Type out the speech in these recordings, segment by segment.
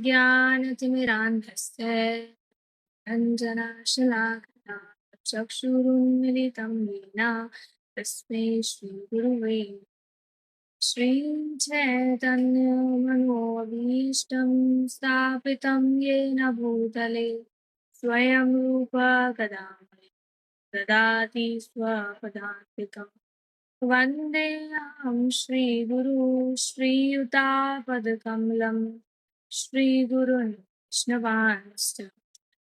ज्ञानतिमिरान्धस्य रञ्जनशलाकया चक्षुरुन्मिलितं येन तस्मै श्रीगुरुवे श्रीचैतन्यमनोभीष्टं स्थापितं येन भूतले स्वयं रूप कदा ददाति स्वपदान्तिकम् वन्देऽहं श्रीगुरु श्रीयुतापदकमलं श्रीगुरुन् वैष्णवांश्च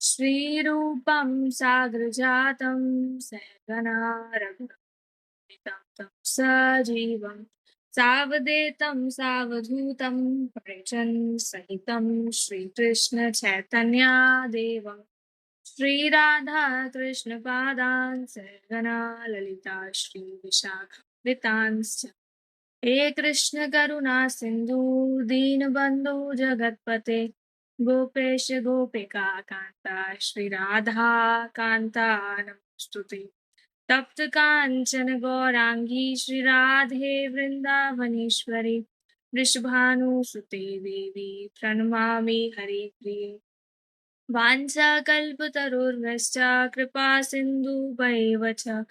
श्रीरूपं साग्रजातं सहगना रघुनाथान्वितं तं सजीवं सावधूतं सावधूतं परिजन् सहितं श्रीकृष्णचैतन्यदेवं श्रीराधा कृष्ण पादान् सहगना ललिता श्री विशाखान्वितांश्च हे कृष्ण करुणा सिन्धु दीनबन्धु जगत्पते गोपेश गोपिका कान्ता श्रीराधा कान्ता नमोऽस्तुते तप्त काञ्चन गौराङ्गी श्रीराधे वृन्दावनेश्वरी वृषभानुसुते देवी प्रणमामि हरिप्रिये वाञ्छाकल्पतरुर्भ्यश्च कृपा सिन्धुभैव च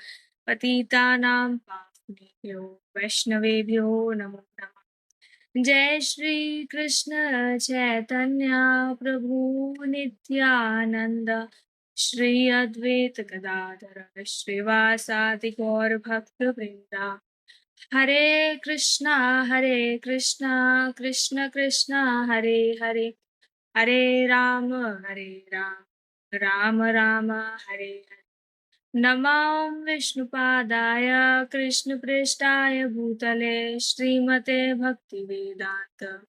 पतितानां पावनेभ्यो वैष्णवेभ्यो नमो नमः। जय श्री कृष्ण चैतन्य प्रभु नित्यानंद श्री अद्वैत गदाधर श्रीवासादि गौर भक्त वृंदा हरे कृष्णा कृष्ण कृष्ण हरे हरे हरे राम राम राम हरे हरे नमो विष्णुपादाय कृष्णप्रेष्ठाय भूतले श्रीमते भक्तिवेदांत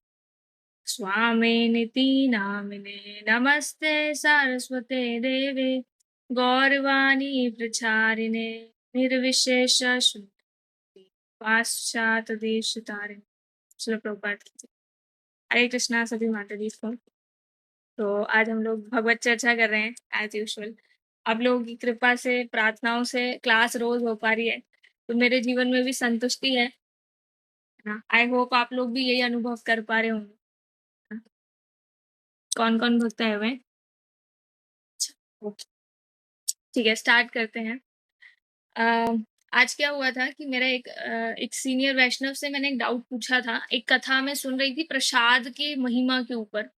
स्वामिनिति नामिने नमस्ते सारस्वते देवे गौरवाणी प्रचारिणे निर्विशेष शून्यवादी पाश्चात देश तारिणे। श्रील प्रभुपाद की जय। हरे कृष्णा सभी माता जी को। तो आज हम लोग भगवत चर्चा कर रहे हैं एज यूजुअल। आप लोगों की कृपा से प्रार्थनाओं से क्लास रोज हो पा रही है, तो मेरे जीवन में भी संतुष्टि है ना। आई होप आप लोग भी यही अनुभव कर पा रहे होंगे ना? कौन कौन भक्त है हुए? ओके, ठीक है, स्टार्ट करते हैं। आज क्या हुआ था कि मेरा एक सीनियर वैष्णव से मैंने एक डाउट पूछा था। एक कथा में सुन रही थी प्रसाद की महिमा के ऊपर,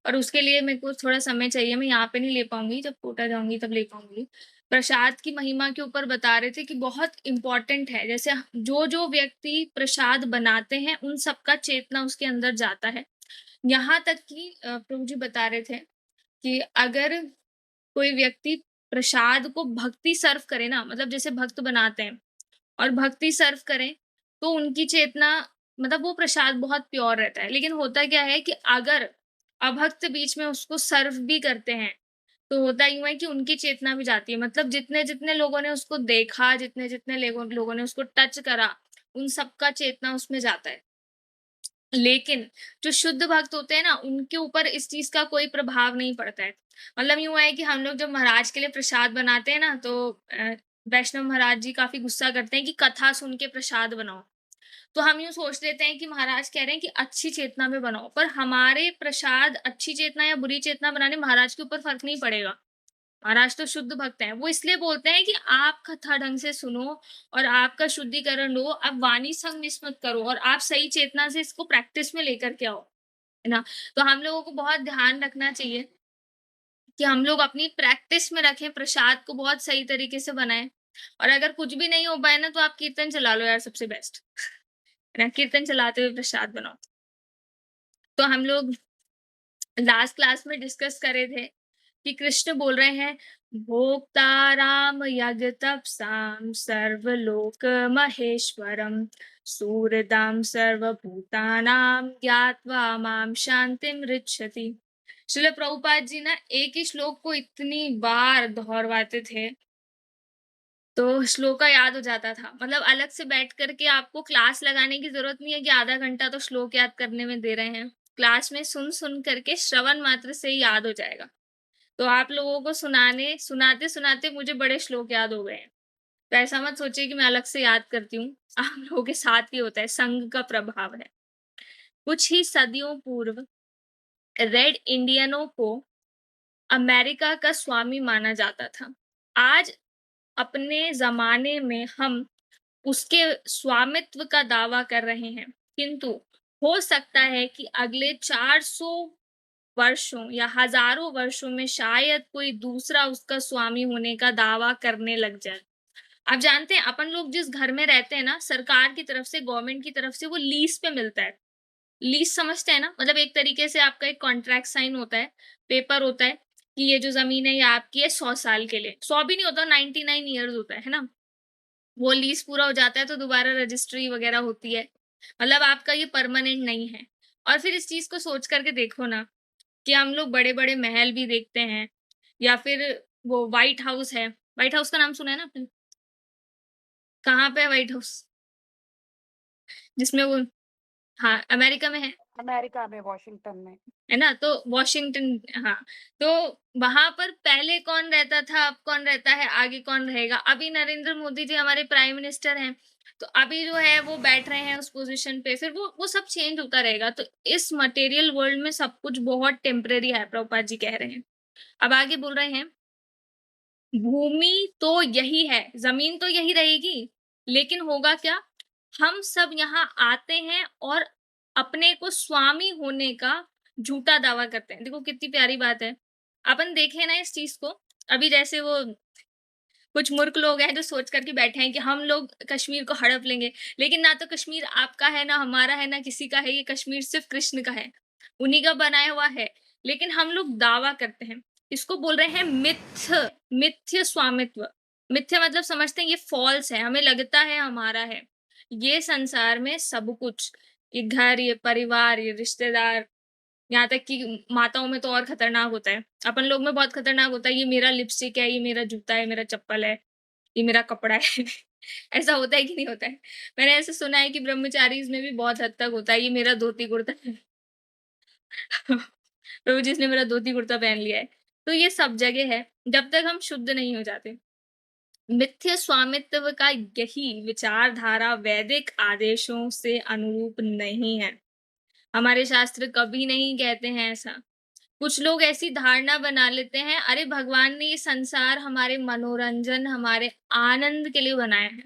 और उसके लिए मेरे को थोड़ा समय चाहिए। मैं यहाँ पे नहीं ले पाऊंगी, जब कोटा जाऊंगी तब ले पाऊंगी। प्रसाद की महिमा के ऊपर बता रहे थे कि बहुत इम्पोर्टेंट है, जैसे जो जो व्यक्ति प्रसाद बनाते हैं उन सबका चेतना उसके अंदर जाता है। यहाँ तक कि प्रभु जी बता रहे थे कि अगर कोई व्यक्ति प्रसाद को भक्ति सर्व करे ना, मतलब जैसे भक्त बनाते हैं और भक्ति सर्व करें, तो उनकी चेतना, मतलब वो प्रसाद बहुत प्योर रहता है। लेकिन होता क्या है कि अगर अभक्त बीच में उसको सर्व भी करते हैं, तो होता यूँ है कि उनकी चेतना भी जाती है। मतलब जितने-जितने लोगों ने उसको देखा, जितने-जितने लोगों ने उसको टच करा, उन सबका चेतना उसमें जाता है। लेकिन जो शुद्ध भक्त होते हैं ना, उनके ऊपर इस चीज़ का कोई प्रभाव नहीं पड़ता है। मतलब यूँ है कि हम लोग जब महाराज के लिए प्रसाद बनाते हैं ना, तो वैष्णव महाराज जी काफ़ी गुस्सा करते हैं कि कथा सुन के प्रसाद बनाओ। तो हम यूँ सोच लेते हैं कि महाराज कह रहे हैं कि अच्छी चेतना में बनाओ, पर हमारे प्रसाद अच्छी चेतना या बुरी चेतना बनाने महाराज के ऊपर फ़र्क नहीं पड़ेगा। महाराज तो शुद्ध भक्त हैं। वो इसलिए बोलते हैं कि आप कथा ढंग से सुनो और आपका शुद्धिकरण लो, आप वाणी संग मिस मत करो और आप सही चेतना से इसको प्रैक्टिस में लेकर के आओ, है ना? तो हम लोगों को बहुत ध्यान रखना चाहिए कि हम लोग अपनी प्रैक्टिस में रखें, प्रसाद को बहुत सही तरीके से बनाएँ। और अगर कुछ भी नहीं हो पाए ना, तो आप कीर्तन चला लो यार, सबसे बेस्ट, है ना? कीर्तन चलाते हुए प्रसाद बनाओ। तो हम लोग लास्ट क्लास में डिस्कस कर रहे थे कि कृष्ण बोल रहे हैं, भोक्ताराम यज्ञ तपसाम सर्वलोक महेश्वरम सूरदाम सर्वभूतानाम ज्ञात्वा माम शांतिम ऋच्छति। श्रील प्रभुपाद जी ना एक ही श्लोक को इतनी बार दोहराते थे, तो श्लोक का याद हो जाता था। मतलब अलग से बैठ करके आपको क्लास लगाने की जरूरत नहीं है कि आधा घंटा तो श्लोक याद करने में दे रहे हैं। क्लास में सुन सुन करके श्रवण मात्र से ही याद हो जाएगा। तो आप लोगों को सुनाते-सुनाते मुझे बड़े श्लोक याद हो गए हैं। तो ऐसा मत सोचिए कि मैं अलग से याद करती हूँ। आप लोगों के साथ ही होता है, संग का प्रभाव है। कुछ ही सदियों पूर्व रेड इंडियनों को अमेरिका का स्वामी माना जाता था। आज अपने ज़माने में हम उसके स्वामित्व का दावा कर रहे हैं, किंतु हो सकता है कि अगले 400 वर्षों या हज़ारों वर्षों में शायद कोई दूसरा उसका स्वामी होने का दावा करने लग जाए। आप जानते हैं अपन लोग जिस घर में रहते हैं ना, सरकार की तरफ से, गवर्नमेंट की तरफ से वो लीज़ पे मिलता है। लीज़ समझते हैं ना? मतलब एक तरीके से आपका एक कॉन्ट्रैक्ट साइन होता है, पेपर होता है कि ये जो ज़मीन है ये आपकी है 100 साल के लिए। 100 भी नहीं होता, 99 ईयर्स होता है ना? वो लीज़ पूरा हो जाता है तो दोबारा रजिस्ट्री वगैरह होती है। मतलब आपका ये परमानेंट नहीं है। और फिर इस चीज़ को सोच कर के देखो ना कि हम लोग बड़े-बड़े महल भी देखते हैं या फिर वो व्हाइट हाउस है। व्हाइट हाउस का नाम सुना है ना आपने? कहाँ पे है व्हाइट हाउस? जिसमें वो हाँ, अमेरिका में है। अमेरिका में, वॉशिंगटन में। है ना? तो वॉशिंगटन हाँ, तो वहाँ पर पहले कौन रहता था, अब कौन रहता है, आगे कौन रहेगा? अभी नरेंद्र मोदी जी हमारे प्राइम मिनिस्टर हैं, तो अभी जो है वो बैठ रहे हैं उस पोज़ीशन पे, फिर वो सब चेंज होता रहेगा। तो इस मटेरियल वर्ल्ड में सब कुछ बहुत टेम्परेरी है, प्रभुपाद जी कह रहे हैं। अब आगे बोल रहे हैं, भूमि तो यही है, ज़मीन तो यही रहेगी, लेकिन होगा क्या? हम सब यहाँ आते हैं और अपने को स्वामी होने का झूठा दावा करते हैं। देखो कितनी प्यारी बात है। अपन देखें ना इस चीज़ को, अभी जैसे वो कुछ मूर्ख लोग हैं जो सोच कर के बैठे हैं कि हम लोग कश्मीर को हड़प लेंगे, लेकिन ना तो कश्मीर आपका है, ना हमारा है, ना किसी का है, ये कश्मीर सिर्फ़ कृष्ण का है, उन्हीं का बनाया हुआ है। लेकिन हम लोग दावा करते हैं, इसको बोल रहे हैं मिथ्य स्वामित्व। मिथ्या मतलब समझते हैं ये फ़ॉल्स है, हमें लगता है हमारा है। ये संसार में सब कुछ, ये घर, ये परिवार, ये रिश्तेदार, यहाँ तक कि माताओं में तो और खतरनाक होता है। अपन लोग में बहुत खतरनाक होता है, ये मेरा लिपस्टिक है, ये मेरा जूता है, मेरा चप्पल है, ये मेरा कपड़ा है। ऐसा होता है कि नहीं होता है? मैंने ऐसे सुना है कि ब्रह्मचारीज़ में भी बहुत हद तक होता है, ये मेरा धोती-कुर्ता है। प्रभु जी इसने मेरा धोती-कुर्ता पहन लिया है। तो ये सब जगह है, जब तक हम शुद्ध नहीं हो जाते। मिथ्या स्वामित्व का यही विचारधारा वैदिक आदेशों से अनुरूप नहीं है। हमारे शास्त्र कभी नहीं कहते हैं ऐसा। कुछ लोग ऐसी धारणा बना लेते हैं, अरे भगवान ने ये संसार हमारे मनोरंजन, हमारे आनंद के लिए बनाया है।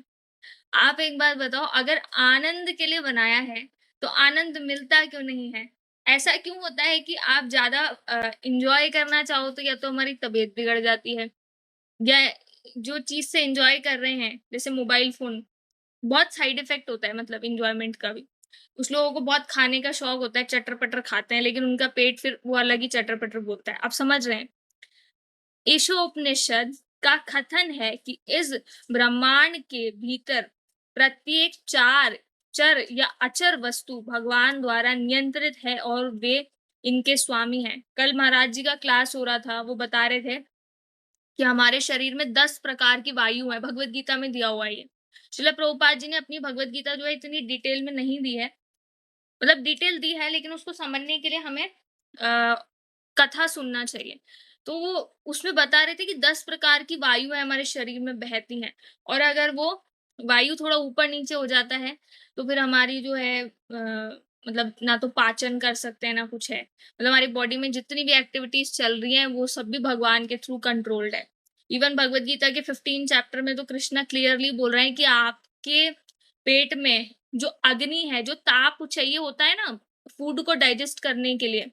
आप एक बात बताओ, अगर आनंद के लिए बनाया है, तो आनंद मिलता क्यों नहीं है? ऐसा क्यों होता है कि आप ज़्यादा एन्जॉय करना चाहो तो या तो हमारी तबीयत बिगड़ जाती है या जो चीज़ से एन्जॉय कर रहे हैं, जैसे मोबाइल फ़ोन, बहुत साइड इफ़ेक्ट होता है मतलब एन्जॉयमेंट का भी। कुछ लोगों को बहुत खाने का शौक होता है, चटर-पटर खाते हैं, लेकिन उनका पेट फिर वो अलग ही चटर-पटर बोलता है। आप समझ रहे हैं? ईशोपनिषद का कथन है कि इस ब्रह्मांड के भीतर प्रत्येक चार चर या अचर वस्तु भगवान द्वारा नियंत्रित है और वे इनके स्वामी हैं। कल महाराज जी का क्लास हो रहा था, वो बता रहे थे कि हमारे शरीर में 10 प्रकार की वायु है, भगवत गीता में दिया हुआ है ये। श्रील प्रभुपाद जी ने अपनी भगवत गीता जो है इतनी डिटेल में नहीं दी है, मतलब डिटेल दी है लेकिन उसको समझने के लिए हमें कथा सुनना चाहिए। तो वो उसमें बता रहे थे कि 10 प्रकार की वायु है हमारे शरीर में बहती हैं और अगर वो वायु थोड़ा ऊपर-नीचे हो जाता है, तो फिर हमारी जो है मतलब ना तो पाचन कर सकते हैं, ना कुछ है। मतलब हमारी बॉडी में जितनी भी एक्टिविटीज़ चल रही हैं, वो सब भी भगवान के थ्रू कंट्रोल्ड है। इवन भगवद गीता के 15 चैप्टर में तो कृष्णा क्लियरली बोल रहे हैं कि आपके पेट में जो अग्नि है, जो ताप चाहिए होता है ना, फूड को डाइजेस्ट करने के लिए,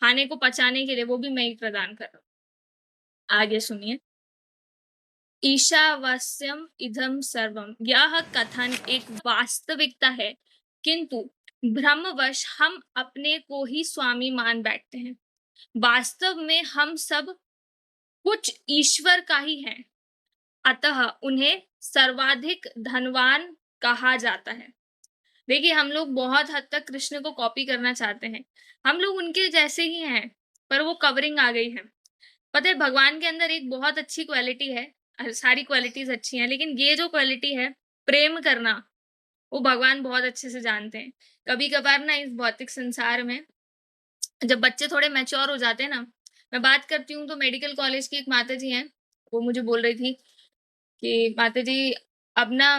खाने को पचाने के लिए, वो भी मैं ही प्रदान कर रहा हूँ। आगे सुनिए। ईशावास्यम इदं सर्वम, यह कथन एक वास्तविकता है, किंतु भ्रमवश हम अपने को ही स्वामी मान बैठते हैं। वास्तव में हम सब कुछ ईश्वर का ही हैं, अतः उन्हें सर्वाधिक धनवान कहा जाता है। देखिए, हम लोग बहुत हद तक कृष्ण को कॉपी करना चाहते हैं। हम लोग उनके जैसे ही हैं, पर वो कवरिंग आ गई है। पता है भगवान के अंदर एक बहुत अच्छी क्वालिटी है, सारी क्वालिटीज़ अच्छी हैं, लेकिन ये जो क्वालिटी है, प्रेम करना, वो भगवान बहुत अच्छे से जानते हैं। कभी-कभार ना इस भौतिक संसार में जब बच्चे थोड़े मैच्योर हो जाते हैं ना, मैं बात करती हूँ तो मेडिकल कॉलेज की एक माताजी हैं, वो मुझे बोल रही थी कि माताजी अब ना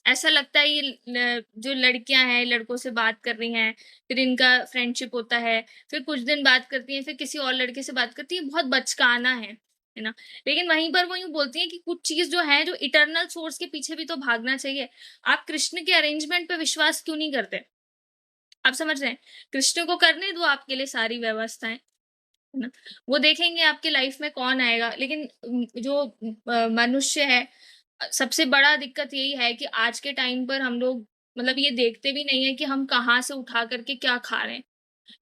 ऐसा लगता है ये जो लड़कियां हैं लड़कों से बात कर रही हैं, फिर इनका फ्रेंडशिप होता है, फिर कुछ दिन बात करती हैं, फिर किसी और लड़के से बात करती है, बहुत बचकाना है ना। लेकिन वहीं पर वो यूं बोलती हैं कि कुछ चीज जो है, जो इटरनल सोर्स के पीछे भी तो भागना चाहिए। आप कृष्ण के अरेंजमेंट पे विश्वास क्यों नहीं करते? आप समझ रहे हैं? कृष्ण को करने दो आपके लिए सारी व्यवस्थाएं, है ना? वो देखेंगे आपकी लाइफ में कौन आएगा। लेकिन जो मनुष्य है, सबसे बड़ा दिक्कत यही है कि आज के टाइम पर हम लोग मतलब ये देखते भी नहीं है कि हम कहाँ से उठा करके क्या खा रहे हैं।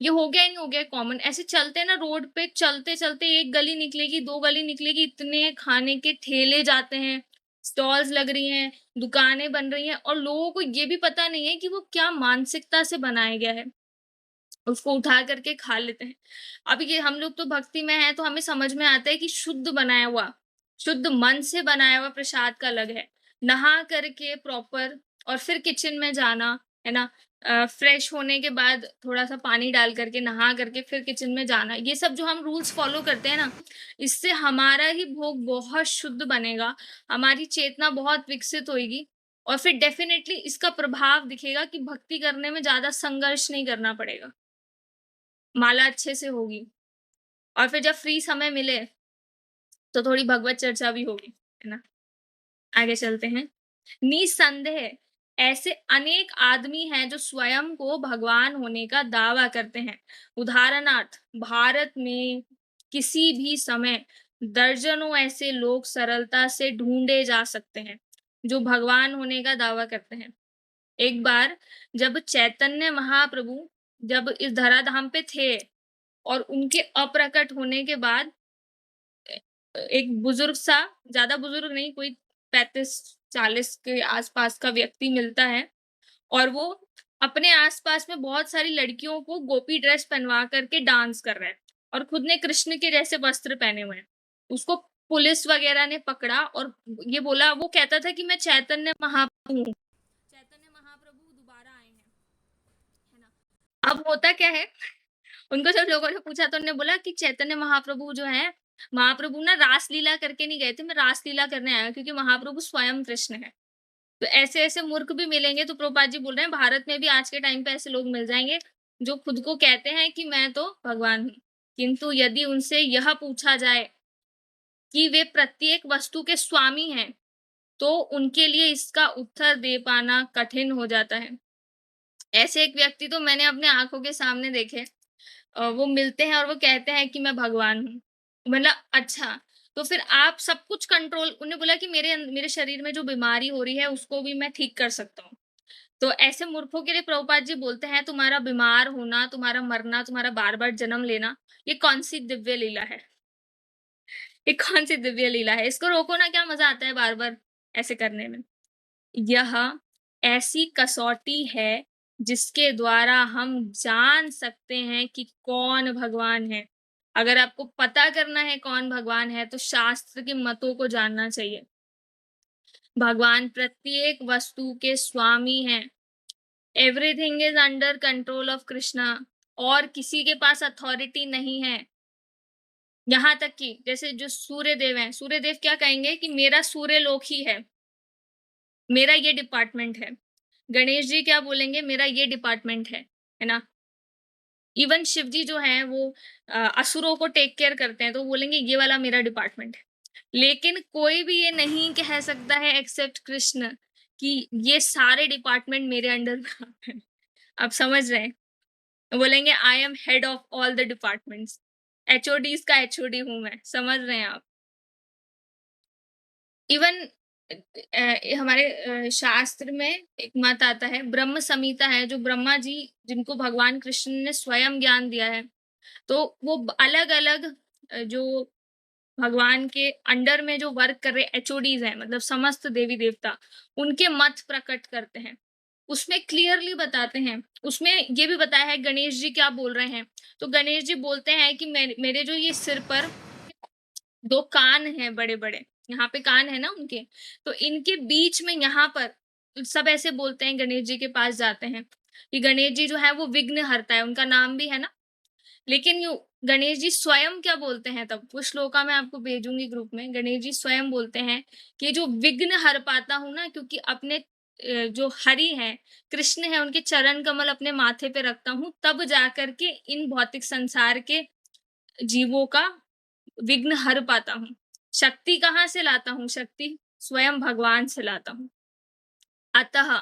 ये हो गया ही नहीं हो गया कॉमन। ऐसे चलते हैं ना रोड पे, चलते-चलते एक गली निकलेगी, 2 गली निकलेगी, इतने खाने के ठेले जाते हैं, स्टॉल्स लग रही हैं, दुकानें बन रही हैं और लोगों को ये भी पता नहीं है कि वो क्या मानसिकता से बनाया गया है। उसको उठा करके खा लेते हैं। अब ये हम लोग तो भक्ति में हैं तो हमें समझ में आता है कि शुद्ध बनाया हुआ, शुद्ध मन से बनाया हुआ प्रसाद का अलग है। नहा करके प्रॉपर और फिर किचन में जाना, है ना? फ्रेश होने के बाद थोड़ा-सा पानी डाल करके, नहा करके फिर किचन में जाना। ये सब जो हम रूल्स फ़ॉलो करते हैं ना, इससे हमारा ही भोग बहुत शुद्ध बनेगा, हमारी चेतना बहुत विकसित होएगी और फिर डेफ़िनेटली इसका प्रभाव दिखेगा कि भक्ति करने में ज़्यादा संघर्ष नहीं करना पड़ेगा। माला अच्छे से होगी और फिर जब फ्री समय मिले तो थोड़ी भगवत चर्चा भी होगी, है ना? आगे चलते हैं। निस्संदेह ऐसे अनेक आदमी हैं जो स्वयं को भगवान होने का दावा करते हैं। उदाहरणार्थ भारत में किसी भी समय दर्जनों ऐसे लोग सरलता से ढूँढे जा सकते हैं, जो भगवान होने का दावा करते हैं। एक बार जब चैतन्य महाप्रभु जब इस धराधाम पे थे और उनके अप्रकट होने के बाद एक बुजुर्ग सा, ज़्यादा बुजुर्ग नहीं, कोई 35-40 के आसपास का व्यक्ति मिलता है और वो अपने आसपास में बहुत सारी लड़कियों को गोपी ड्रेस पहनवा करके डांस कर रहा है और खुद ने कृष्ण के जैसे वस्त्र पहने हुए हैं। उसको पुलिस वगैरह ने पकड़ा और ये बोला, वो कहता था कि मैं चैतन्य महाप्रभु हूँ। चैतन्य महाप्रभु दोबारा आए हैं, है ना? अब होता क्या है, उनको जब लोगों ने पूछा तो उन्होंने बोला कि चैतन्य महाप्रभु जो हैं, महाप्रभु ना रासलीला करके नहीं गए थे, मैं रासलीला करने आया हूँ क्योंकि महाप्रभु स्वयं कृष्ण हैं। तो ऐसे-ऐसे मूर्ख भी मिलेंगे तो प्रभुपाद जी बोल रहे हैं भारत में भी आज के टाइम पे ऐसे लोग मिल जाएँगे, जो खुद को कहते हैं कि मैं तो भगवान हूँ। किंतु यदि उनसे यह पूछा जाए कि वे प्रत्येक वस्तु के स्वामी हैं, तो उनके लिए इसका उत्तर दे पाना कठिन हो जाता है। ऐसे एक व्यक्ति तो मैंने अपने आँखों के सामने देखे। वो मिलते हैं और वो कहते हैं कि मैं भगवान हूँ। मतलब अच्छा, तो फिर आप सब कुछ कंट्रोल, उन्होंने बोला कि मेरे शरीर में जो बीमारी हो रही है उसको भी मैं ठीक कर सकता हूँ। तो ऐसे मूर्खों के लिए प्रभुपाद जी बोलते हैं तुम्हारा बीमार होना, तुम्हारा मरना, तुम्हारा बार-बार जन्म लेना, ये कौन-सी दिव्य लीला है? ये कौन-सी दिव्य लीला है? इसको रोको ना, क्या मज़ा आता है बार-बार ऐसे करने में? यह ऐसी कसौटी है जिसके द्वारा हम जान सकते हैं कि कौन भगवान है। अगर आपको पता करना है कौन भगवान है तो शास्त्र के मतों को जानना चाहिए। भगवान प्रत्येक वस्तु के स्वामी हैं। Everything is under control of Krishna और किसी के पास अथॉरिटी नहीं है। यहाँ तक कि जैसे जो सूर्य देव हैं, सूर्य देव क्या कहेंगे कि मेरा सूर्य लोक ही है, मेरा ये डिपार्टमेंट है। गणेश जी क्या बोलेंगे, मेरा ये डिपार्टमेंट है ना? इवन शिव जी जो हैं वो असुरों को टेक केयर करते हैं, तो बोलेंगे ये वाला मेरा डिपार्टमेंट है। लेकिन कोई भी ये नहीं कह सकता है एक्सेप्ट कृष्ण कि ये सारे डिपार्टमेंट मेरे अंडर में आते हैं। आप समझ रहे हैं? वो बोलेंगे I am head of all the departments. HODs का एचओडी हूँ मैं, समझ रहे हैं आप? इवन हमारे शास्त्र में एक मत आता है, ब्रह्म संहिता है, जो ब्रह्मा जी जिनको भगवान कृष्ण ने स्वयं ज्ञान दिया है, तो वो अलग-अलग जो भगवान के अंडर में जो वर्क कर रहे एचओडीज़ हैं, मतलब समस्त देवी-देवता, उनके मत प्रकट करते हैं। उसमें क्लियरली बताते हैं, उसमें ये भी बताया है गणेश जी क्या बोल रहे हैं। तो गणेश जी बोलते हैं कि मेरे जो ये सिर पर 2 कान हैं बड़े-बड़े, यहाँ पे कान है ना उनके, तो इनके बीच में यहाँ पर सब ऐसे बोलते हैं, गणेश जी के पास जाते हैं, कि गणेश जी जो है वो विघ्नहर्ता है, उनका नाम भी है ना। लेकिन यूँ गणेश जी स्वयं क्या बोलते हैं तब, वो श्लोका मैं आपको भेजूँगी ग्रुप में, गणेश जी स्वयं बोलते हैं कि जो विघ्न हर पाता हूँ ना, क्योंकि अपने जो हरि हैं, कृष्ण हैं, उनके चरण कमल अपने माथे पे रखता हूँ, तब जाकर के इन भौतिक संसार के जीवों का विघ्न हर पाता हूँ। शक्ति कहाँ से लाता हूँ? शक्ति स्वयं भगवान से लाता हूँ। अतः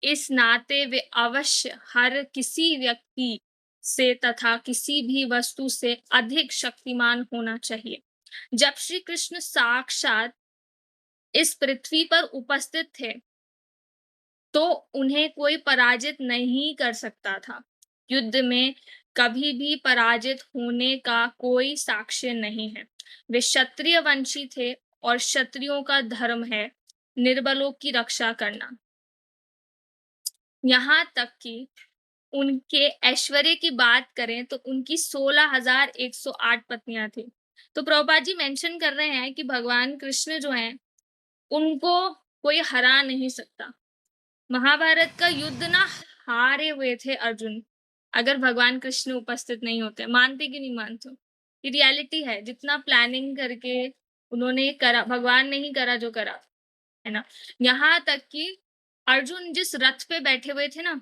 इस नाते वे अवश्य हर किसी व्यक्ति से तथा किसी भी वस्तु से अधिक शक्तिमान होना चाहिए। जब श्री कृष्ण साक्षात इस पृथ्वी पर उपस्थित थे, तो उन्हें कोई पराजित नहीं कर सकता था। युद्ध में कभी भी पराजित होने का कोई साक्ष्य नहीं है। वे क्षत्रिय वंशी थे और क्षत्रियों का धर्म है निर्बलों की रक्षा करना। यहाँ तक कि उनके ऐश्वर्य की बात करें तो उनकी 16,108 पत्नियां थी। तो प्रभुपाद जी मेंशन कर रहे हैं कि भगवान कृष्ण जो हैं, उनको कोई हरा नहीं सकता। महाभारत का युद्ध ना हारे हुए थे अर्जुन, अगर भगवान कृष्ण उपस्थित नहीं होते। मानते कि नहीं मानते हो? ये रियलिटी है। जितना प्लानिंग करके उन्होंने करा, भगवान ने ही करा जो करा, है ना। यहाँ तक कि अर्जुन जिस रथ पे बैठे हुए थे ना,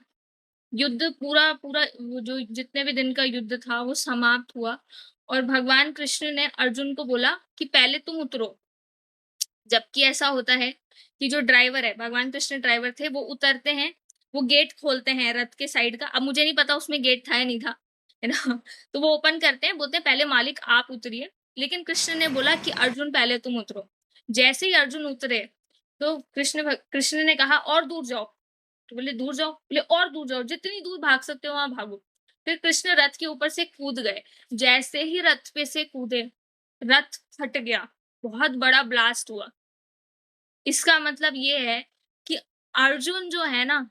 युद्ध पूरा पूरा वो जो जितने भी दिन का युद्ध था वो समाप्त हुआ और भगवान कृष्ण ने अर्जुन को बोला कि पहले तुम उतरो। जबकि ऐसा होता है कि जो ड्राइवर है, भगवान कृष्ण ड्राइवर थे, वो उतरते हैं, वो गेट खोलते हैं रथ के साइड का। अब मुझे नहीं पता उसमें गेट था या नहीं था, है ना। तो वो ओपन करते हैं, बोलते हैं पहले मालिक आप उतरिए, लेकिन कृष्ण ने बोला कि अर्जुन पहले तुम उतरो। जैसे ही अर्जुन उतरे तो कृष्ण ने कहा और दूर जाओ। तो बोले दूर जाओ, बोले और दूर जाओ, जितनी दूर भाग सकते हो वहां भागो। फिर कृष्ण रथ के ऊपर से कूद गए। जैसे ही रथ पे से कूदे, रथ फट गया, बहुत बड़ा ब्लास्ट हुआ। इसका मतलब ये है कि अर्जुन जो है ना,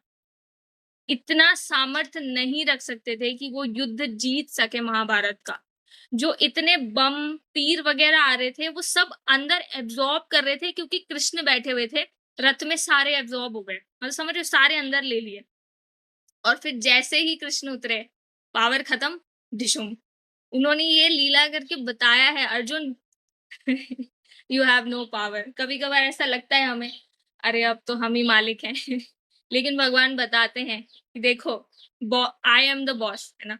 इतना सामर्थ्य नहीं रख सकते थे कि वो युद्ध जीत सके महाभारत का। जो इतने बम, तीर वगैरह आ रहे थे, वो सब अंदर एब्जॉर्ब कर रहे थे क्योंकि कृष्ण बैठे हुए थे रथ में, सारे एब्जॉर्ब हो गए। मतलब समझ रहे हो, सारे अंदर ले लिए। और फिर जैसे ही कृष्ण उतरे, पावर खत्म, डिशुम। उन्होंने ये लीला करके बताया है, Arjun you have no power. कभी कभार ऐसा लगता है हमें, अरे अब तो हम ही मालिक हैं लेकिन भगवान बताते हैं कि देखो, आई एम द बॉस, है ना।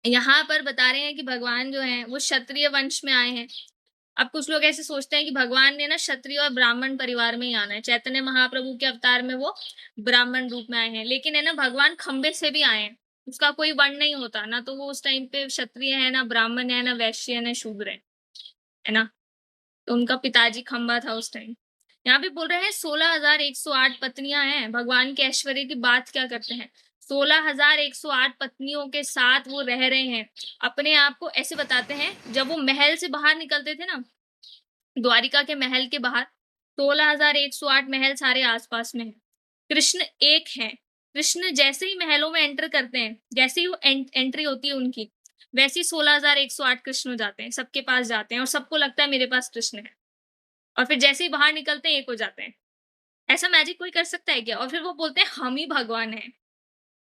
यहाँ पर बता रहे हैं कि भगवान जो है वो क्षत्रिय वंश में आए हैं। अब कुछ लोग ऐसे सोचते हैं कि भगवान ने ना क्षत्रिय और ब्राह्मण परिवार में ही आना है। चैतन्य महाप्रभु के अवतार में वो ब्राह्मण रूप में आए हैं, लेकिन है ना, भगवान खंबे से भी आए हैं। उसका कोई वर्ण नहीं होता ना, तो वो उस टाइम पे क्षत्रिय है, ना ब्राह्मण है, ना वैश्य है, ना शूद्र है ना। तो उनका पिताजी खंबा था उस टाइम। यहाँ पे बोल रहे हैं 16,108 पत्नियां हैं। भगवान के ऐश्वर्य की बात क्या करते हैं? 16,108 पत्नियों के साथ वो रह रहे हैं। अपने आप को ऐसे बताते हैं, जब वो महल से बाहर निकलते थे ना, द्वारिका के महल के बाहर 16,108 महल सारे आसपास में है। कृष्ण एक है। कृष्ण जैसे ही महलों में एंटर करते हैं, जैसे ही वो एंट्री होती है उनकी, वैसे ही 16,108 कृष्ण हो जाते हैं, सबके पास जाते हैं और सबको लगता है मेरे पास कृष्ण है। और फिर जैसे ही बाहर निकलते हैं, एक हो जाते हैं। ऐसा मैजिक कोई कर सकता है क्या? और फिर वो बोलते हैं हम ही भगवान हैं।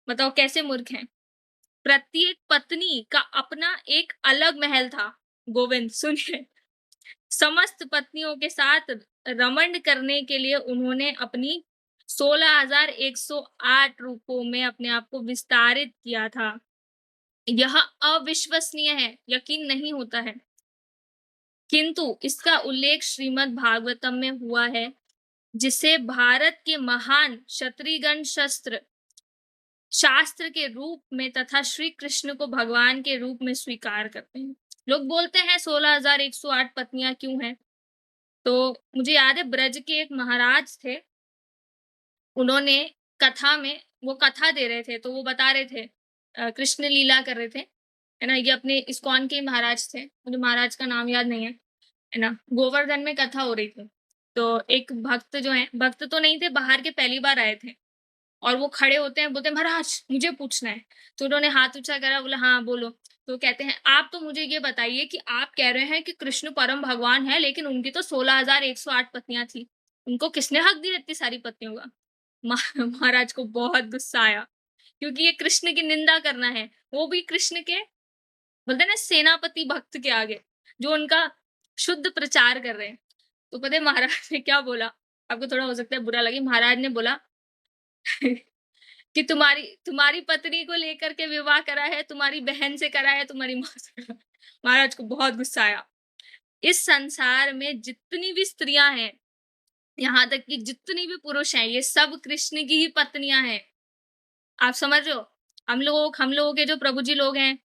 बताओ कैसे मूर्ख हैं। प्रत्येक पत्नी का अपना एक अलग महल था। गोविंद सुनिए, समस्त पत्नियों के साथ रमण करने के लिए उन्होंने अपनी 16,108 रूपों में अपने आप को विस्तारित किया था। यह अविश्वसनीय है, यकीन नहीं होता है। किंतु इसका उल्लेख श्रीमद् भागवतम में हुआ है, जिसे भारत के महान क्षत्रियगण शास्त्र के रूप में तथा श्री कृष्ण को भगवान के रूप में स्वीकार करते हैं। लोग बोलते हैं 16,108 पत्नियां क्यों हैं? तो मुझे याद है, ब्रज के एक महाराज थे, उन्होंने कथा में, वो कथा दे रहे थे, तो वो बता रहे थे, कृष्ण लीला कर रहे थे, है ना। ये अपने इस्कॉन के महाराज थे, मुझे महाराज का नाम याद नहीं है ना। गोवर्धन में कथा हो रही थी, तो एक भक्त जो है, भक्त तो नहीं थे, बाहर के पहली बार आए थे, और वो खड़े होते हैं, बोलते हैं महाराज मुझे पूछना है। तो उन्होंने हाथ ऊंचा करा, बोला हाँ बोलो। तो कहते हैं आप तो मुझे ये बताइए कि आप कह रहे हैं कि कृष्ण परम भगवान है, लेकिन उनकी तो 16,108 पत्नियां थी, उनको किसने हक दिया इतनी सारी पत्नियों का? महाराज को बहुत गुस्सा आया, क्योंकि ये कृष्ण की निंदा करना है, वो भी कृष्ण के, बोलते हैं ना, सेनापति भक्त के आगे, जो उनका शुद्ध प्रचार कर रहे हैं। तो पता है महाराज ने क्या बोला? आपको थोड़ा हो सकता है बुरा लगे, महाराज ने बोला कि तुम्हारी तुम्हारी पत्नी को लेकर के विवाह करा है, तुम्हारी बहन से करा है, तुम्हारी माँ से करा है। महाराज को बहुत गुस्सा आया। इस संसार में जितनी भी स्त्रियाँ हैं, यहाँ तक कि जितनी भी पुरुष हैं, ये सब कृष्ण की ही पत्नियाँ हैं। आप समझ रहे हो? हम लोगों के जो प्रभु जी लोग हैं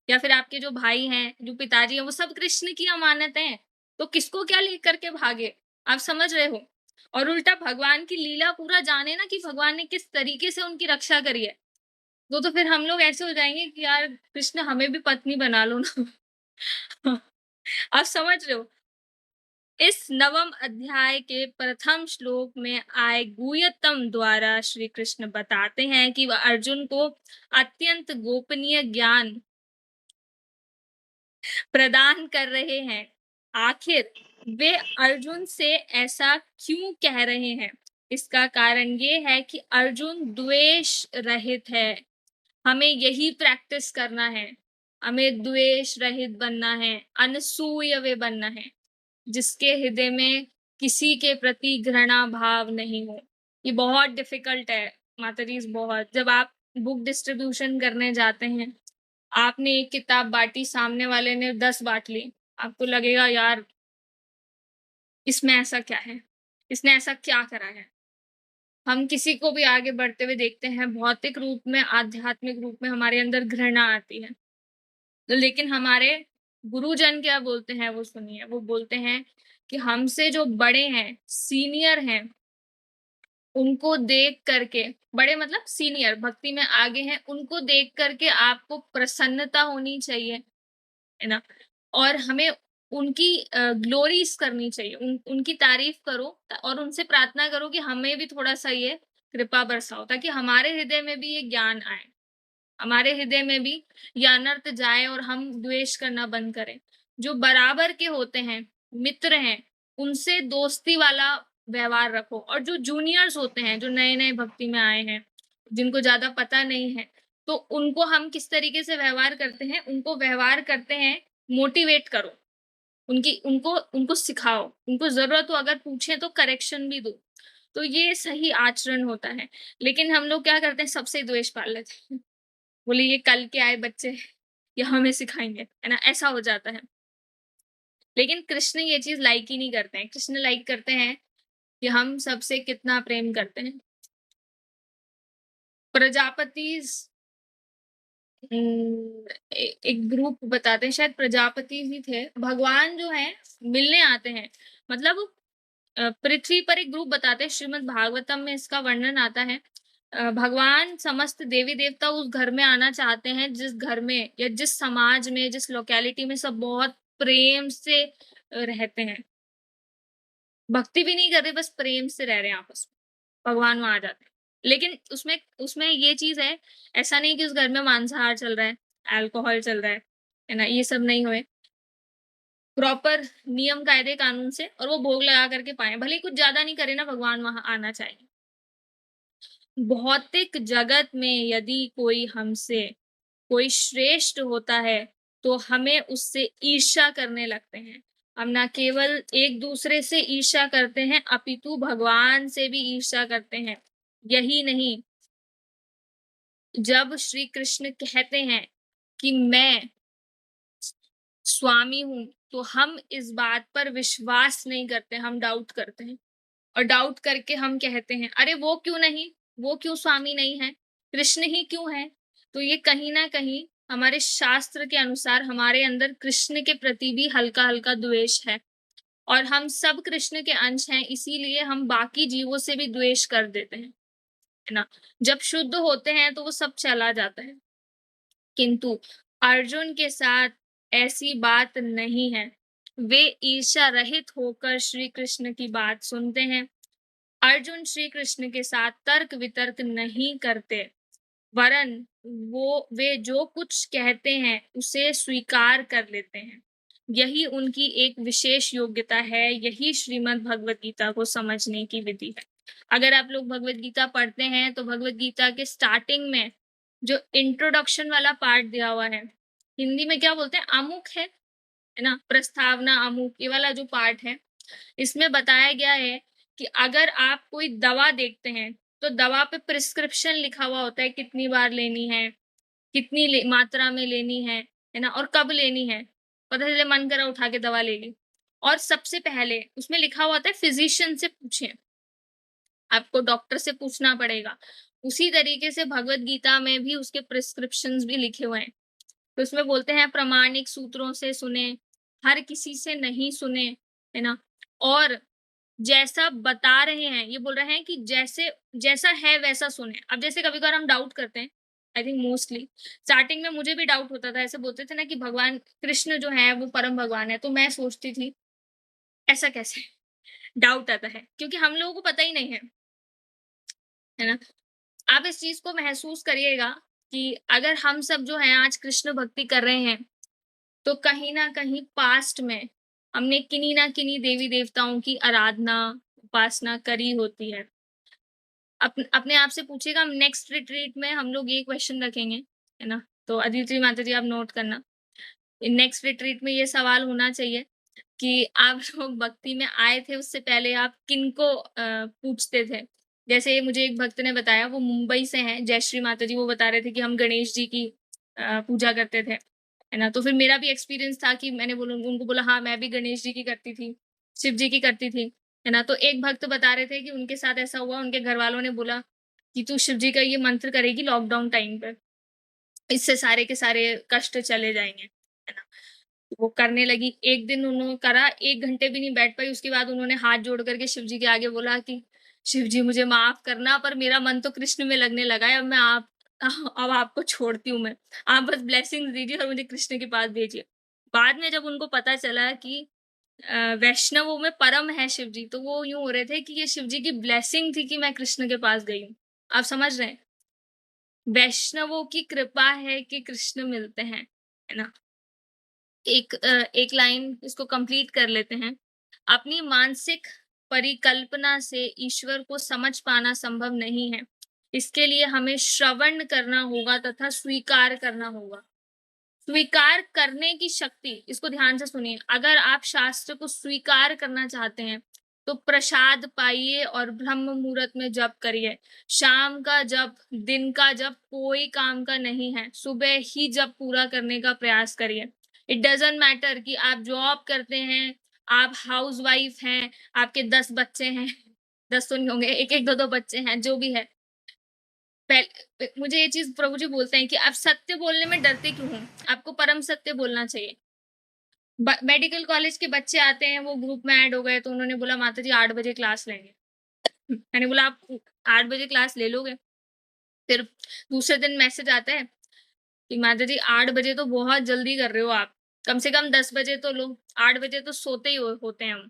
या फिर आपके जो भाई हैं, जो पिताजी हैं, वो सब कृष्ण की अमानत हैं। तो किसको क्या लेकर के भागे? आप समझ रहे हो? और उल्टा भगवान की लीला पूरा जाने ना कि भगवान ने किस तरीके से उनकी रक्षा करी है। तो फिर हम लोग ऐसे हो जाएँगे कि यार कृष्ण हमें भी पत्नी बना लो ना। आप समझ रहे हो? इस नवम अध्याय के प्रथम श्लोक में आए गुह्यतम द्वारा श्री कृष्ण बताते हैं कि वह अर्जुन को अत्यंत गोपनीय ज्ञान प्रदान कर रहे हैं। आखिर वे अर्जुन से ऐसा क्यों कह रहे हैं? इसका कारण ये है कि अर्जुन द्वेष रहित है। हमें यही प्रैक्टिस करना है। हमें द्वेष रहित बनना है, अनसूयवे बनना है। जिसके हृदय में किसी के प्रति घृणा भाव नहीं हो। ये बहुत डिफिकल्ट है माताजी, बहुत। जब आप बुक डिस्ट्रीब्यूशन करने जाते हैं, आपने एक किताब बाँटी, सामने वाले ने 10 बाँट ली, आपको लगेगा यार इसमें ऐसा क्या है? इसने ऐसा क्या करा है? हम किसी को भी आगे बढ़ते हुए देखते हैं, भौतिक रूप में, आध्यात्मिक रूप में हमारे अंदर घृणा आती है। तो लेकिन हमारे गुरुजन क्या बोलते हैं वो सुनिए, वो बोलते हैं कि हमसे जो बड़े हैं, सीनियर हैं, उनको देख करके, बड़े मतलब सीनियर भक्ति में आगे हैं, उनको देख करके आपको प्रसन्नता होनी चाहिए, है ना? और हमें उनकी ग्लोरीज़ करनी चाहिए, उनकी तारीफ़ करो और उनसे प्रार्थना करो कि हमें भी थोड़ा-सा ये कृपा बरसाओ, ताकि हमारे हृदय में भी ये ज्ञान आए। हमारे हृदय में भी ये अनर्थ जाए और हम द्वेष करना बंद करें। जो बराबर के होते हैं, मित्र हैं, उनसे दोस्ती वाला व्यवहार रखो, और जो जूनियर्स होते हैं, जो नए-नए भक्ति में आए हैं, जिनको ज़्यादा पता नहीं है, तो उनको हम किस तरीके से व्यवहार करते हैं, उनको व्यवहार करते हैं, मोटिवेट करो। उनकी उनको उनको सिखाओ, उनको ज़रूरत हो अगर पूछें तो करेक्शन भी दो। तो ये सही आचरण होता है। लेकिन हम लोग क्या करते हैं, सबसे द्वेष पाल लेते हैं। बोले ये कल के आए बच्चे, ये हमें सिखाएँगे, है ना? ऐसा हो जाता है। लेकिन कृष्ण ये चीज़ लाइक ही नहीं करते हैं। कृष्ण लाइक करते हैं कि हम सबसे कितना प्रेम करते हैं। प्रजापतिज़ एक ग्रुप बताते हैं, शायद प्रजापति ही थे। भगवान जो हैं मिलने आते हैं। मतलब पृथ्वी पर एक ग्रुप बताते हैं, श्रीमद् भागवतम में इसका वर्णन आता है। भगवान समस्त देवी-देवता उस घर में आना चाहते हैं जिस घर में या जिस समाज में, जिस लोकेलिटी में सब बहुत प्रेम से रहते हैं। भक्ति भी नहीं कर रहे, बस प्रेम से रह रहे हैं आपस में, भगवान वहाँ आ जाते हैं। लेकिन उसमें उसमें ये चीज़ है, ऐसा नहीं कि उस घर में मांसाहार चल रहा है, अल्कोहल चल रहा है ना? ये सब नहीं होए। प्रॉपर नियम, कायदे, कानून से, और वो भोग लगा कर के पाएँ। भले ही कुछ ज़्यादा नहीं करे ना, भगवान वहाँ आना चाहिए। भौतिक जगत में यदि कोई श्रेष्ठ होता है, तो हमें उससे ईर्ष्या करने लगते हैं। हम ना केवल एक-दूसरे से ईर्ष्या करते हैं, अपितु भगवान से भी ईर्ष्या करते हैं। यही नहीं, जब श्री कृष्ण कहते हैं कि मैं स्वामी हूँ, तो हम इस बात पर विश्वास नहीं करते, हम डाउट करते हैं। और डाउट करके हम कहते हैं, अरे वो क्यों नहीं? वो क्यों स्वामी नहीं है? कृष्ण ही क्यों है? तो ये कहीं न कहीं हमारे शास्त्र के अनुसार हमारे अंदर कृष्ण के प्रति भी हल्का-हल्का द्वेष है, और हम सब कृष्ण के अंश हैं, इसीलिए हम बाकी जीवों से भी द्वेष कर देते हैं, है ना? जब शुद्ध होते हैं तो वो सब चला जाता है। किंतु अर्जुन के साथ ऐसी बात नहीं है। वे ईर्ष्या रहित होकर श्री कृष्ण की बात सुनते हैं। अर्जुन श्री कृष्ण के साथ तर्क वितर्क नहीं करते, वरन वे जो कुछ कहते हैं उसे स्वीकार कर लेते हैं। यही उनकी एक विशेष योग्यता है, यही श्रीमद् भगवत गीता को समझने की विधि है। अगर आप लोग भगवत गीता पढ़ते हैं तो भगवत गीता के स्टार्टिंग में जो इंट्रोडक्शन वाला पार्ट दिया हुआ है, हिंदी में क्या बोलते हैं, आमुख है ना? प्रस्तावना, आमुख, ये वाला जो पार्ट है, इसमें बताया गया है कि अगर आप कोई दवा देखते हैं, तो दवा पे प्रिस्क्रिप्शन लिखा हुआ होता है, कितनी बार लेनी है, कितनी मात्रा में लेनी है ना? और कब लेनी है। पता चले मन करा उठा के दवा ले ली। और सबसे पहले उसमें लिखा हुआ होता है फिजिशियन से पूछें, आपको डॉक्टर से पूछना पड़ेगा। उसी तरीके से भगवत गीता में भी उसके प्रिस्क्रिप्शंस भी लिखे हुए हैं। तो उसमें बोलते हैं प्रामाणिक सूत्रों से सुने, हर किसी से नहीं सुने, है ना? और जैसा बता रहे हैं, ये बोल रहे हैं कि जैसे जैसा है वैसा सुने। अब जैसे कभी-कभार हम डाउट करते हैं, आई थिंक मोस्टली स्टार्टिंग में मुझे भी डाउट होता था, ऐसे बोलते थे ना कि भगवान कृष्ण जो है वो परम भगवान है, तो मैं सोचती थी ऐसा कैसे? डाउट आता है, क्योंकि हम लोगों को पता ही नहीं है ना? आप इस चीज़ को महसूस करिएगा कि अगर हम सब जो हैं आज कृष्ण भक्ति कर रहे हैं, तो कहीं न कहीं पास्ट में हमने किन्हीं न किन्हीं देवी-देवताओं की आराधना, उपासना करी होती है। अपने आप से पूछिएगा, नेक्स्ट रिट्रीट में हम लोग ये क्वेश्चन रखेंगे, है ना? तो अदिति माता जी आप नोट करना। नेक्स्ट रिट्रीट में ये सवाल होना चाहिए कि आप लोग भक्ति में आए थे उससे पहले आप किनको पूजते थे? जैसे मुझे एक भक्त ने बताया, वो मुंबई से हैं, जयश्री माता जी, वो बता रहे थे कि हम गणेश जी की पूजा करते थे, है ना? तो फिर मेरा भी एक्सपीरियंस था कि मैंने बोला उनको बोला हाँ, मैं भी गणेश जी की करती थी, शिव जी की करती थी, है ना? तो एक भक्त बता रहे थे कि उनके साथ ऐसा हुआ, उनके घरवालों ने बोला कि तू शिव जी का ये मंत्र करेगी लॉकडाउन टाइम पे, इससे सारे के सारे कष्ट चले जाएँगे, है ना? वो करने लगी, एक दिन उन्होंने करा, 1 घंटे भी नहीं बैठ पाई, उसके बाद उन्होंने हाथ जोड़ करके शिव जी के आगे बोला कि शिव जी मुझे माफ़ करना, पर मेरा मन तो कृष्ण में लगने लगा है, अब मैं आप अब आपको छोड़ती हूँ मैं। आप बस ब्लेसिंग्स दीजिए और मुझे कृष्ण के पास भेजिए। बाद में जब उनको पता चला कि वैष्णवों में परम है शिव जी, तो वो यूँ हो रहे थे कि ये शिव जी की ब्लेसिंग थी कि मैं कृष्ण के पास गई हूँ। आप समझ रहे हैं? वैष्णवों की कृपा है कि कृष्ण मिलते हैं, है ना? एक लाइन इसको कंप्लीट कर लेते हैं। अपनी मानसिक परिकल्पना से ईश्वर को समझ पाना संभव नहीं है। इसके लिए हमें श्रवण करना होगा तथा स्वीकार करना होगा। स्वीकार करने की शक्ति, इसको ध्यान से सुनिए। अगर आप शास्त्र को स्वीकार करना चाहते हैं, तो प्रसाद पाइए और ब्रह्म मुहूर्त में जप करिए। शाम का जप, दिन का जप कोई काम का नहीं है। सुबह ही जप पूरा करने का प्रयास करिए। इट डज़न्ट मैटर कि आप जॉब करते हैं, आप हाउसवाइफ हैं, आपके 10 बच्चे हैं, 10 तो नहीं होंगे, 1-1, 2-2 बच्चे हैं, जो भी है। मुझे ये चीज़ प्रभु जी बोलते हैं कि आप सत्य बोलने में डरते क्यों हो? आपको परम सत्य बोलना चाहिए। मेडिकल कॉलेज के बच्चे आते हैं, वो ग्रुप में ऐड हो गए, तो उन्होंने बोला माता जी 8 बजे क्लास लेंगे। मैंने बोला आप 8 बजे क्लास ले लोगे? फिर दूसरे दिन मैसेज आता है कि माता जी 8 बजे तो बहुत जल्दी कर रहे हो आप। कम से कम 10 बजे तो लो, 8 बजे तो सोते ही होते हैं हम।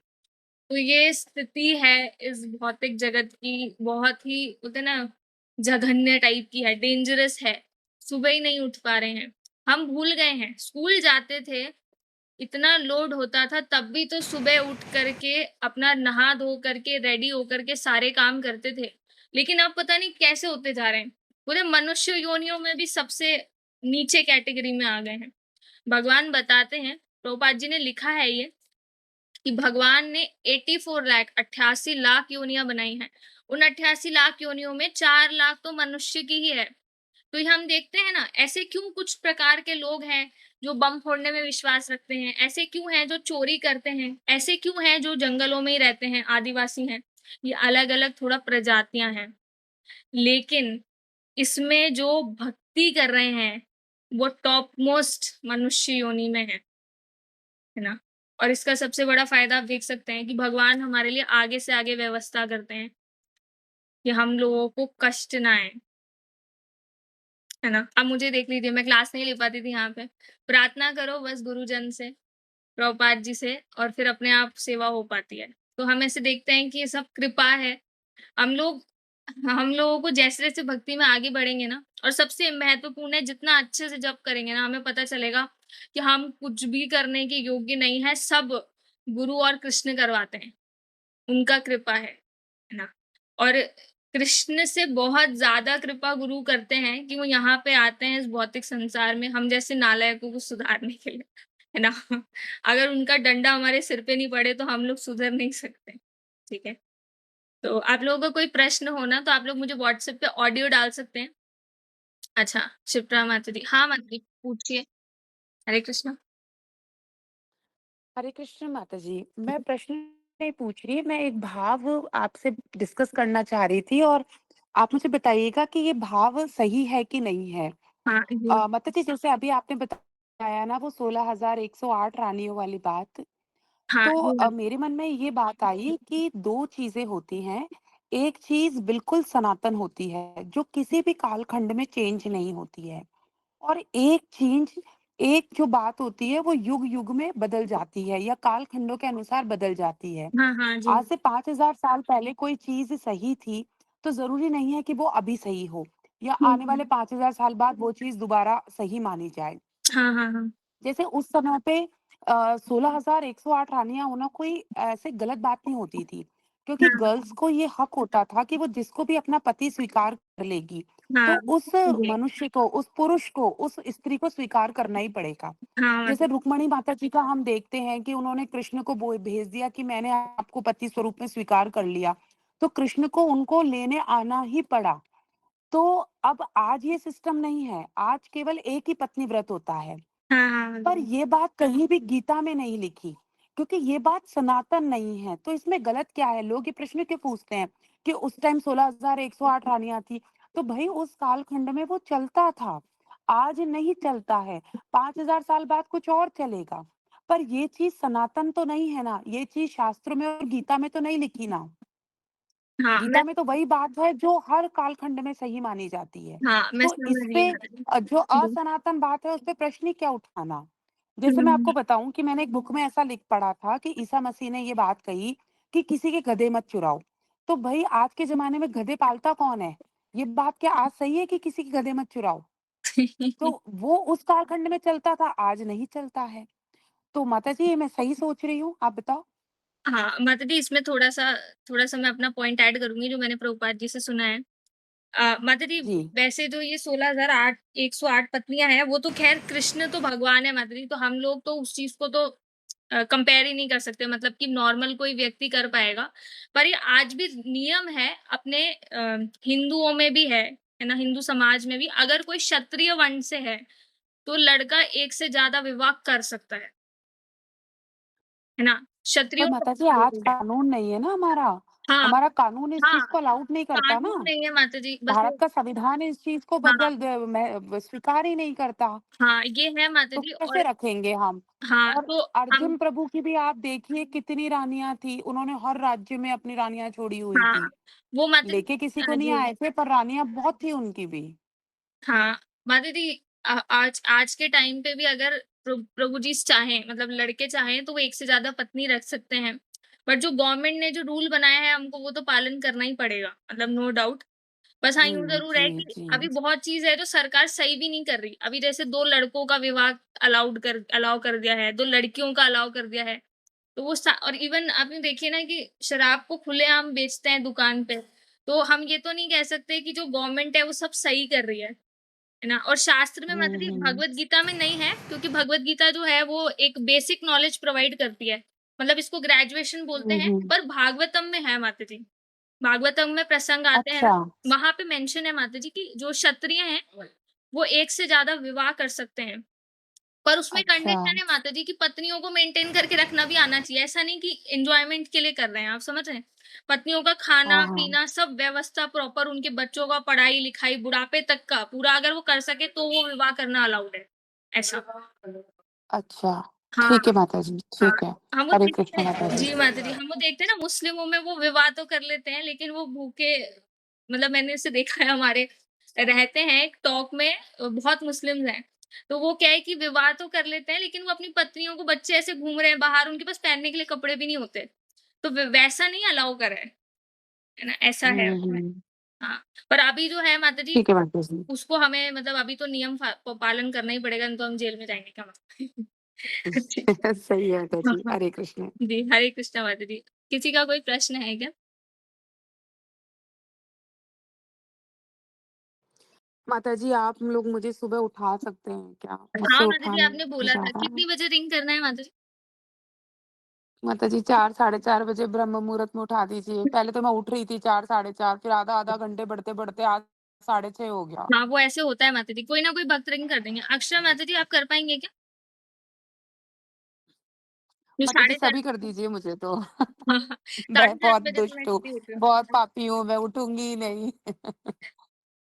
तो ये स्थिति है इस भौतिक जगत की, बहुत ही बोलते हैं ना जघन्य टाइप की है, डेंजरस है। सुबह ही नहीं उठ पा रहे हैं। हम भूल गए हैं, स्कूल जाते थे, इतना लोड होता था, तब भी तो सुबह उठ करके अपना नहा धो करके रेडी होकर के सारे काम करते थे। लेकिन अब पता नहीं कैसे होते जा रहे हैं। पूरे मनुष्य योनियों में भी सबसे नीचे कैटेगरी में आ गए हैं। भगवान बताते हैं, प्रभुपाद जी ने लिखा है ये कि भगवान ने 84 लाख 88 लाख योनियां बनाई हैं। उन 88 लाख योनियों में 4 लाख तो मनुष्य की ही है। तो ये हम देखते हैं ना, ऐसे क्यों कुछ प्रकार के लोग हैं जो बम फोड़ने में विश्वास रखते हैं, ऐसे क्यों हैं जो चोरी करते हैं, ऐसे क्यों हैं जो जंगलों में ही रहते हैं, आदिवासी हैं। ये अलग अलग थोड़ा प्रजातियां हैं, लेकिन इसमें जो भक्ति कर रहे हैं वो टॉप मोस्ट मनुष्य योनि में है ना? और इसका सबसे बड़ा फ़ायदा आप देख सकते हैं कि भगवान हमारे लिए आगे से आगे व्यवस्था करते हैं कि हम लोगों को कष्ट ना आए, है ना? अब मुझे देख लीजिए, मैं क्लास नहीं ले पाती थी यहाँ पे। प्रार्थना करो बस गुरुजन से, प्रभुपाद जी से, और फिर अपने आप सेवा हो पाती है। तो हम ऐसे देखते हैं कि ये सब कृपा है। हम लोग हम लोगों को जैसे-जैसे भक्ति में आगे बढ़ेंगे ना, और सबसे महत्वपूर्ण है जितना अच्छे से जप करेंगे ना, हमें पता चलेगा कि हम कुछ भी करने के योग्य नहीं है, सब गुरु और कृष्ण करवाते हैं। उनका कृपा है ना? और कृष्ण से बहुत ज़्यादा कृपा गुरु करते हैं कि वो यहाँ पे आते हैं इस भौतिक संसार में हम जैसे नालायकों को सुधारने के लिए, है ना? अगर उनका डंडा हमारे सिर पे नहीं पड़े तो हम लोग सुधर नहीं सकते, ठीक है? तो आप लोगों को कोई प्रश्न हो ना, तो आप लोग मुझे व्हाट्सएप पे ऑडियो डाल सकते हैं। अच्छा, शिप्रा माता दी। हाँ, माता दी पूछिए। हरे कृष्णा। हरे कृष्ण माता जी, मैं प्रश्न नहीं पूछ रही, मैं एक भाव आपसे डिस्कस करना चाह रही थी और आप मुझे बताइएगा कि ये भाव सही है कि नहीं है। हाँ, ये माता जी जैसे अभी आपने बताया ना वो 16,108 रानियों वाली बात, हाँ, तो ये मेरे मन में ये बात आई कि 2 चीज़ें होती हैं। एक चीज़ बिल्कुल सनातन होती है, जो किसी भी कालखंड में चेंज नहीं होती है। और एक जो बात होती है वो युग-युग में बदल जाती है या कालखंडों के अनुसार बदल जाती है। हाँ, हाँ, जी। आज से 5000 साल पहले कोई चीज़ सही थी, तो ज़रूरी नहीं है कि वो अभी सही हो या हुँ, आने वाले हुँ। 5000 साल बाद वो चीज़ दोबारा सही मानी जाए। हाँ, हाँ, हाँ। जैसे उस समय पे 16,108 रानियाँ होना कोई ऐसे गलत बात नहीं होती थी, क्योंकि हाँ, गर्ल्स को ये हक होता था कि वो जिसको भी अपना पति स्वीकार कर लेगी, तो हाँ, उस जी। मनुष्य को, उस पुरुष को, उस स्त्री को स्वीकार करना ही पड़ेगा। हाँ, जैसे मतलब रुक्मणी माता जी का हम देखते हैं कि उन्होंने कृष्ण को बो भेज दिया कि मैंने आपको पति स्वरूप में स्वीकार कर लिया, तो कृष्ण को उनको लेने आना ही पड़ा। तो अब आज ये सिस्टम नहीं है, आज केवल एक ही पत्नी व्रत होता है। हाँ, हाँ, पर मतलब ये बात कहीं भी गीता में नहीं लिखी, क्योंकि ये बात सनातन नहीं है। तो इसमें गलत क्या है? लोग ये प्रश्न क्यों पूछते हैं कि उस टाइम 16,108 रानियाँ थी, तो भई उस कालखंड में वो चलता था, आज नहीं चलता है। 5,000 साल बाद कुछ और चलेगा। पर ये चीज़ सनातन तो नहीं है ना, ये चीज़ शास्त्रों में और गीता में तो नहीं लिखी ना। हाँ, मैं गीता में तो वही बात है जो हर कालखंड में सही मानी जाती है। हाँ, मैं तो समझ इस रही पे हूँ मतलब जो जी। असनातन बात है उस पे प्रश्न ही क्या उठाना? जैसे मैं आपको हुँ, बताऊँ कि मैंने एक बुक में ऐसा लिख पढ़ा था कि ईसा मसीह ने ये बात कही कि किसी के गधे मत चुराओ। तो भई आज के ज़माने में गधे पालता कौन है? ये बात क्या आज सही है कि किसी के गधे मत चुराओ? तो वो उस कालखंड में चलता था, आज नहीं चलता है। तो माताजी ये मैं सही सोच रही हूँ? आप बताओ? हाँ, माता दी इसमें थोड़ा-सा मैं अपना पॉइंट ऐड करूँगी जो मैंने प्रभुपाद जी से सुना है। माता दी जी। वैसे जो ये 16,008 108 पत्नियाँ हैं, वो तो ख़ैर कृष्ण तो भगवान है माता दी, तो हम लोग तो उस चीज़ को तो कंपेयर ही नहीं कर सकते मतलब कि नॉर्मल कोई व्यक्ति कर पाएगा। पर ये आज भी नियम है अपने हिंदुओं में भी है ना? हिंदू समाज में भी अगर कोई क्षत्रिय वर्ण से है, तो लड़का एक से ज़्यादा विवाह कर सकता है ना? पर क्षत्रियों का माताजी ये आज रूल है। कानून नहीं है ना हमारा। हाँ, हमारा कानून इस चीज़ हाँ, को अलाउड नहीं करता ना। कानून नहीं है माता जी बस वो भारत का संविधान इस चीज़ को हाँ, स्वीकार ही नहीं करता। हाँ, ये है माता तो जी कैसे और रखेंगे हम? हाँ, और तो हम अर्जुन प्रभु की भी आप देखिए कितनी रानियाँ थी, उन्होंने हर राज्य में अपनी रानियाँ छोड़ी हुई हाँ, थी। वो माता लेके किसी को नहीं जी। आए थे पर रानियाँ बहुत थी उनकी भी। हाँ, माता दी आज आज के टाइम पे भी अगर प्रभु जी चाहें मतलब लड़के चाहें तो वो एक से ज़्यादा पत्नी रख सकते हैं। बट जो गवर्नमेंट ने जो रूल बनाया है हमको वो तो पालन करना ही पड़ेगा, मतलब नो डाउट। बस हाँ, जी, यूँ ज़रूर जी, है कि जी। अभी बहुत चीज़ है जो सरकार सही भी नहीं कर रही। अभी जैसे 2 लड़कों का विवाह अलाउ कर दिया है, 2 लड़कियों का अलाउ कर दिया है। तो वो सा और इवन आपने देखिए ना कि शराब को खुलेआम बेचते हैं दुकान पे। तो हम ये तो नहीं कह सकते कि जो गवर्नमेंट है वो सब सही कर रही है ना? और शास्त्र में हुँ, मतलब हुँ। भगवत गीता में नहीं है क्योंकि भगवत गीता जो है वो एक बेसिक नॉलेज प्रोवाइड करती है। मतलब इसको ग्रेजुएशन बोलते हुँ, हैं हुँ। पर भागवतम में है माता जी। भागवतम में प्रसंग आते हैं ना, अच्छा। वहाँ पे मेंशन है माता जी कि जो क्षत्रिय हैं, वो एक से ज़्यादा विवाह कर सकते हैं। पर उसमें अच्छा। कंडीशन है माता जी कि पत्नियों को मेंटेन करके रखना भी आना चाहिए। ऐसा नहीं कि एन्जॉयमेंट के लिए कर रहे हैं, आप समझ रहे हैं? पत्नियों का हाँ, हाँ। खाना-पीना सब व्यवस्था प्रॉपर उनके बच्चों का पढ़ाई-लिखाई बुढ़ापे तक का पूरा अगर वो कर सके तो वो विवाह करना अलाउड है, ऐसा। अच्छा। हाँ, ठीक है माताजी, हाँ। ठीक है। हम वो हरे देखते कृष्ण हैं माताजी। जी माता जी, हम वो देखते हैं ना मुस्लिमों में वो विवाह तो कर लेते हैं लेकिन वो भूखे मतलब मैंने इसे देखा है हमारे रहते हैं एक टॉक में बहुत मुस्लिम्स हैं। तो वो क्या है कि विवाह तो कर लेते हैं लेकिन वो अपनी पत्नियों को बच्चे ऐसे घूम रहे हैं बाहर, उनके पास पहनने के लिए कपड़े भी नहीं होते। तो वैसा नहीं अलाउ करा है ना? ऐसा है हुँ, उसमें। हुँ। हाँ, पर अभी जो है माता जी ठीक है माताजी। उसको हमें मतलब अभी तो नियम पालन करना ही पड़ेगा नहीं तो हम जेल में जाएँगे क्या मतलब। जी। सही है हाँ, माताजी। हाँ। हरे कृष्ण। जी, हरे कृष्णा माता जी। किसी का कोई प्रश्न है क्या? माताजी आप लोग मुझे सुबह उठा सकते हैं क्या? हाँ, मुझसे माता उठा जी आपने नहीं बोला जा था रहा है। कितनी बजे रिंग करना है माता जी? माताजी 4 साढ़े 4 बजे ब्रह्म मुहूर्त में उठा दीजिए। पहले तो मैं उठ रही थी 4 साढ़े 4 फिर आधा-आधा घंटे बढ़ते-बढ़ते आज 6:30 हो गया। हाँ, वो ऐसे होता है माता जी, कोई ना कोई भक्त रिंग कर देंगे। अक्षरा माता जी आप कर पाएँगे क्या? जो माताजी साढ़े 4 सभी कर दीजिए मुझे तो। हाँ, हाँ, मैं साढ़े 4 बहुत बजे तो मैं दुष्ट हूँ, खुद ही उठ रही हूँ। बहुत पापी हूँ, मैं उठूँगी ही नहीं।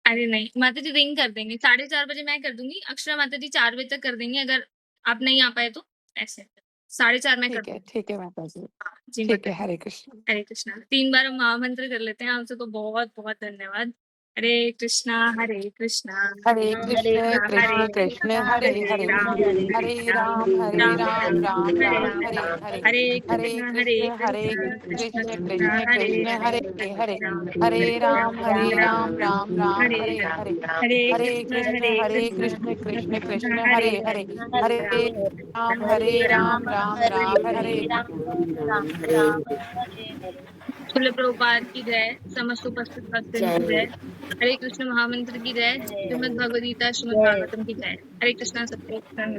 अरे नहीं, माता जी रिंग कर देंगे, साढ़े 4 बजे मैं कर दूँगी, अक्षरा माता जी 4 बजे तक कर देंगे अगर आप नहीं आ पाए तो, ऐसे। साढ़े 4 मैं कर दूँगी। ठीक है माताजी। हाँ, जी ठीक माता है, जी। हरे कृष्ण। हरे कृष्णा। 3 बार हम महामंत्र कर लेते हैं, आपसे तो बहुत-बहुत धन्यवाद। हरे कृष्णा, हरे कृष्णा, हरे हरे कृष्ण कृष्णा, कृष्ण हरे कृष्ण कृष्णा, हरे हरे हरे राम, हरे राम राम राम, राम हरे राम हरे। हरे हरे हरे हरे कृष्ण, हरे कृष्ण कृष्ण कृष्ण, कृष्ण हरे कृष्ण हरे, हरे हरे राम हरे राम, राम राम राम हरे हरे राम। हरे हरे हरे कृष्ण कृष्ण कृष्ण कृष्ण हरे हरे हरे राम, हरे हरे राम, राम हरे राम हरे। हरे शिल प्रभुपाद की जय, समस्त उपस्थित भक्तजन की जय, हरे कृष्ण महामंत्र की जय, श्रीमद् भगवद गीता, श्रीमद् भागवतम की जय। हरे कृष्णा सबको कृष्ण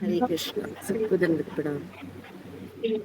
हरे कृष्णा सबको दंडवत प्रणाम। हरे